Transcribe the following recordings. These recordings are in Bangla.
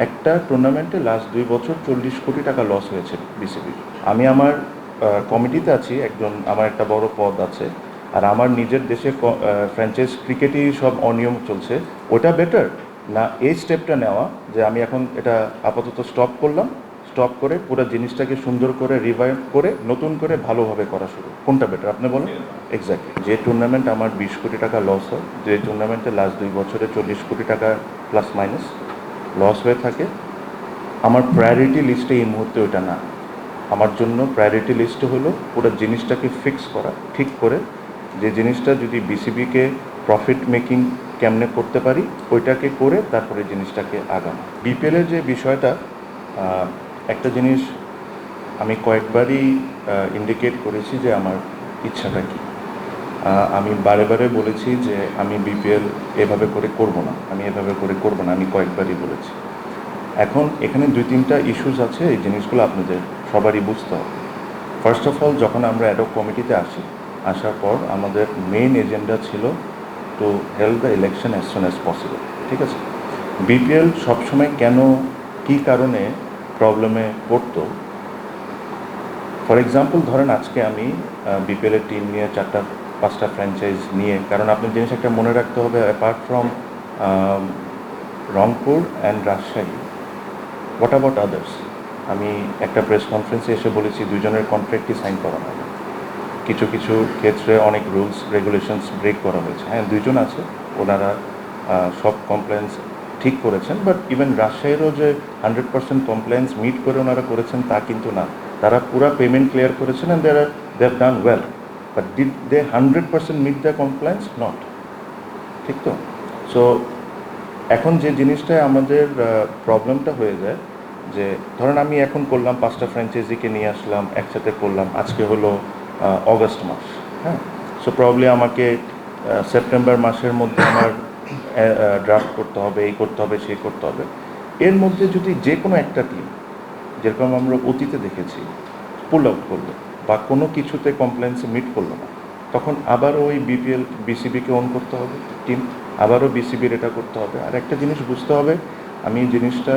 একটা টুর্নামেন্টে লাস্ট 2 বছর 40 কোটি টাকা লস হয়েছে বিসিবির। আমি আমার কমিটিতে আছি, একজন আমার একটা বড় পদ আছে, আর আমার নিজের দেশে ফ্র্যাঞ্চাইজ ক্রিকেটই সব অনিয়ম চলছে। ওটা বেটার না এই স্টেপটা নেওয়া যে আমি এখন এটা আপাতত স্টপ করলাম, স্টপ করে পুরো জিনিসটাকে সুন্দর করে রিভাইভ করে নতুন করে ভালোভাবে করা শুরু, কোনটা বেটার আপনি বলেন? এক্স্যাক্টলি। যে টুর্নামেন্ট আমার 20 কোটি টাকা লস হয়, যে টুর্নামেন্টে লাস্ট 2 বছরে 40 কোটি টাকা প্লাস মাইনাস লস হয়ে থাকে, আমার প্রায়োরিটি লিস্টে এই মুহূর্তে ওইটা না। আমার জন্য প্রায়োরিটি লিস্টে হলো পুরো জিনিসটাকে ফিক্স করা, ঠিক করে যে জিনিসটা যদি বিসিবিকে প্রফিট মেকিং কেমনে করতে পারি ওইটাকে করে তারপরে জিনিসটাকে আগানো। বিপিএলের যে বিষয়টা, একটা জিনিস আমি কয়েকবারই ইন্ডিকেট করেছি যে আমার ইচ্ছাটা কী। আমি বারে বারে বলেছি যে আমি বিপিএল এভাবে করে করব না, আমি এভাবে করে করব না, আমি কয়েকবারই বলেছি। এখন এখানে 2-3টা ইস্যুস আছে, এই জিনিসগুলো আপনাদের সবারই বুঝতে হবে। ফার্স্ট অফ অল, যখন আমরা অ্যাডক কমিটিতে আসার পর আমাদের মেইন এজেন্ডা ছিল to held the election as soon as possible. ঠিক আছে, বিপিএল সবসময় কেন কী কারণে প্রবলেমে পড়তো, ফর এক্সাম্পল ধরেন আজকে আমি বিপিএলের টিম নিয়ে 4-5টা ফ্র্যাঞ্চাইজ নিয়ে, কারণ আপনার জিনিস একটা মনে রাখতে হবে, apart from Rangpur and Rajshahi, what about others? আমি একটা প্রেস কনফারেন্সে এসে বলেছি দুজনের কন্ট্রাক্টই সাইন করা হয় না, কিছু কিছু ক্ষেত্রে অনেক রুলস রেগুলেশনস ব্রেক করা হয়েছে। হ্যাঁ, 2জন আছে, ওনারা সব কমপ্লেন্স ঠিক করেছেন, বাট ইভেন রাজশাহীরও যে 100% কমপ্লেন্স মিট করে ওনারা করেছেন তা কিন্তু না। তারা পুরো পেমেন্ট ক্লিয়ার করেছেন and they have done well, but did they 100% meet the compliance? Not. ঠিক তো? সো এখন যে জিনিসটায় আমাদের প্রবলেমটা হয়ে যায়, যে ধরেন আমি এখন করলাম 5টা ফ্র্যাঞ্চাইজিকে নিয়ে আসলাম, একসাথে করলাম, আজকে হলো অগস্ট মাস, হ্যাঁ। সো প্রবলি আমাকে সেপ্টেম্বর মাসের মধ্যে আমার ড্রাফট করতে হবে, এই করতে হবে, সেই করতে হবে। এর মধ্যে যদি যে কোনো একটা টিম, যেরকম আমরা অতীতে দেখেছি, পুল আউট করলো বা কোনো কিছুতে কমপ্লেন্সে মিট করলো না, তখন আবারও ওই বিসিবিকে অন করতে হবে টিম, আবারও বিসিবির এটা করতে হবে। আর একটা জিনিস বুঝতে হবে, আমি জিনিসটা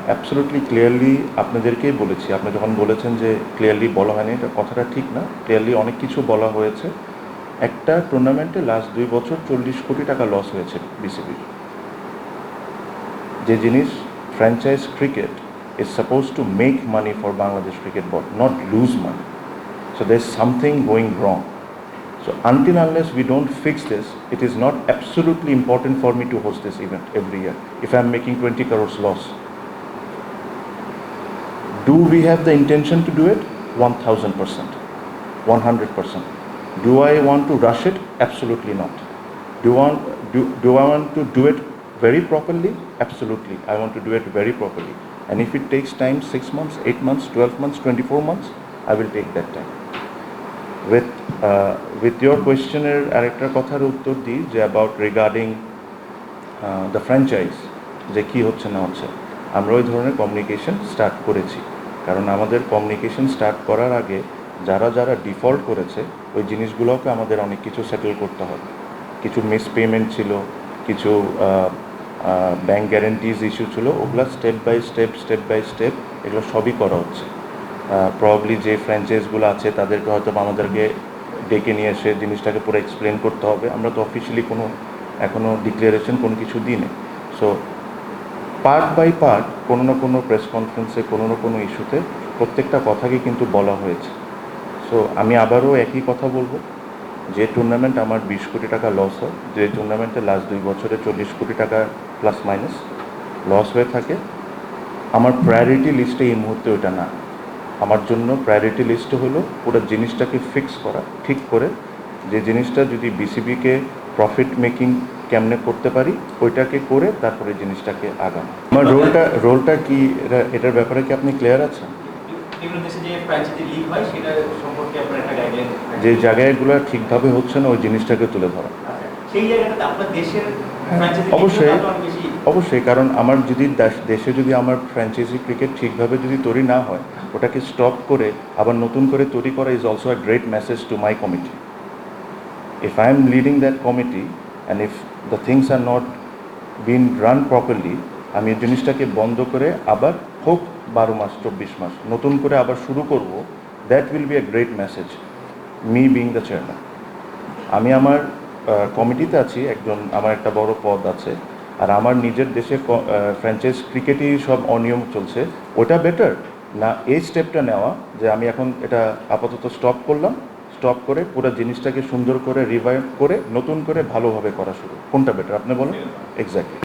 অ্যাবসলিউটলি ক্লিয়ারলি আপনাদেরকেই বলেছি। আপনি যখন বলেছেন যে ক্লিয়ারলি বলা হয়নি, এটা কথাটা ঠিক না, ক্লিয়ারলি অনেক কিছু বলা হয়েছে। একটা টুর্নামেন্টে লাস্ট 2 বছর 40 কোটি টাকা লস হয়েছে বিসিবির। যে জিনিস, franchise cricket is supposed to make money for Bangladesh Cricket Board, not lose money. So there's something going wrong. So until unless we don't fix this, it is not absolutely important for me to host this event every year if I'm making 20 crores loss. Do we have the intention to do it? 1000%, 100%. Do I want to rush it? Absolutely not. Do I want to do it very properly? Absolutely. I want to do it very properly. And if it takes time, 6 months, 8 months, 12 months, 24 months, I will take that time. With your questionের আরেকটা কথার উত্তর দিই, যে অ্যাবাউট রিগার্ডিং দ্য ফ্র্যাঞ্চাইজ, যে কী হচ্ছে না হচ্ছে, আমরা ওই ধরনের কমিউনিকেশন স্টার্ট করেছি। কারণ আমাদের কমিউনিকেশন স্টার্ট করার আগে যারা যারা ডিফল্ট করেছে ওই জিনিসগুলোকে আমাদের অনেক কিছু সেটেল করতে হবে। কিছু মিস পেমেন্ট ছিল, কিছু ব্যাঙ্ক গ্যারেন্টিজ ইস্যু ছিল, ওগুলো স্টেপ বাই স্টেপ এগুলো সবই করা হচ্ছে। প্রবলি যে ফ্র্যাঞ্চাইজগুলো আছে তাদেরকে হয়তো আমাদেরকে ডেকে নিয়ে এসে জিনিসটাকে পুরো এক্সপ্লেন করতে হবে। আমরা তো অফিসিয়ালি কোনো এখনও ডিক্লারেশন কোনো কিছু দিই নেই। সো পার্ট বাই পার্ট কোনো না কোনো প্রেস কনফারেন্সে কোনো না কোনো ইস্যুতে প্রত্যেকটা কথাকে কিন্তু বলা হয়েছে। সো আমি আবারও একই কথা বলবো, যে টুর্নামেন্ট আমার 20 কোটি টাকা লস হয়, যে টুর্নামেন্টে লাস্ট 2 বছরে 40 কোটি টাকা প্লাস মাইনাস লস হয়ে থাকে, আমার প্রায়োরিটি লিস্টে এই মুহূর্তে ওইটা না। আমার জন্য প্রায়োরিটি লিস্টে হলো পুরো জিনিসটাকে ফিক্স করা, ঠিক করে যে জিনিসটা যদি বিসিবিকে প্রফিট মেকিং কেমনে করতে পারি ওইটাকে করে তারপরে জিনিসটাকে আগানো। আমার রোলটা কি, এটার ব্যাপারে কি আপনি ক্লিয়ার আছেন? যে জায়গাগুলো ঠিকভাবে হচ্ছে না ওই জিনিসটাকে তুলে ধরা। অবশ্যই, কারণ আমার যদি দেশে যদি আমার ফ্র্যাঞ্চাইজি ক্রিকেট ঠিকভাবে যদি তৈরি না হয়, ওটাকে স্টপ করে আবার নতুন করে তৈরি করা is also a great message to my committee. If I am leading that committee and if the things are not being run properly, আমি এই জিনিসটাকে বন্ধ করে আবার হোক 12 মাস 24 মাস নতুন করে আবার শুরু করব, that will B a great message, me being the chairman. আমি আমার কমিটিতে আছি, আমার একটা বড় পদ আছে, আর আমার নিজের দেশে ফ্র্যাঞ্চাইজ ক্রিকেটেই সব অনিয়ম চলছে। ওটা বেটার না এই স্টেপটা নেওয়া যে আমি এখন এটা আপাতত স্টপ করলাম, স্টপ করে পুরো জিনিসটাকে সুন্দর করে রিভাইভ করে নতুন করে ভালোভাবে করা শুরু? কোনটা বেটার আপনি বলেন? এক্স্যাক্টলি।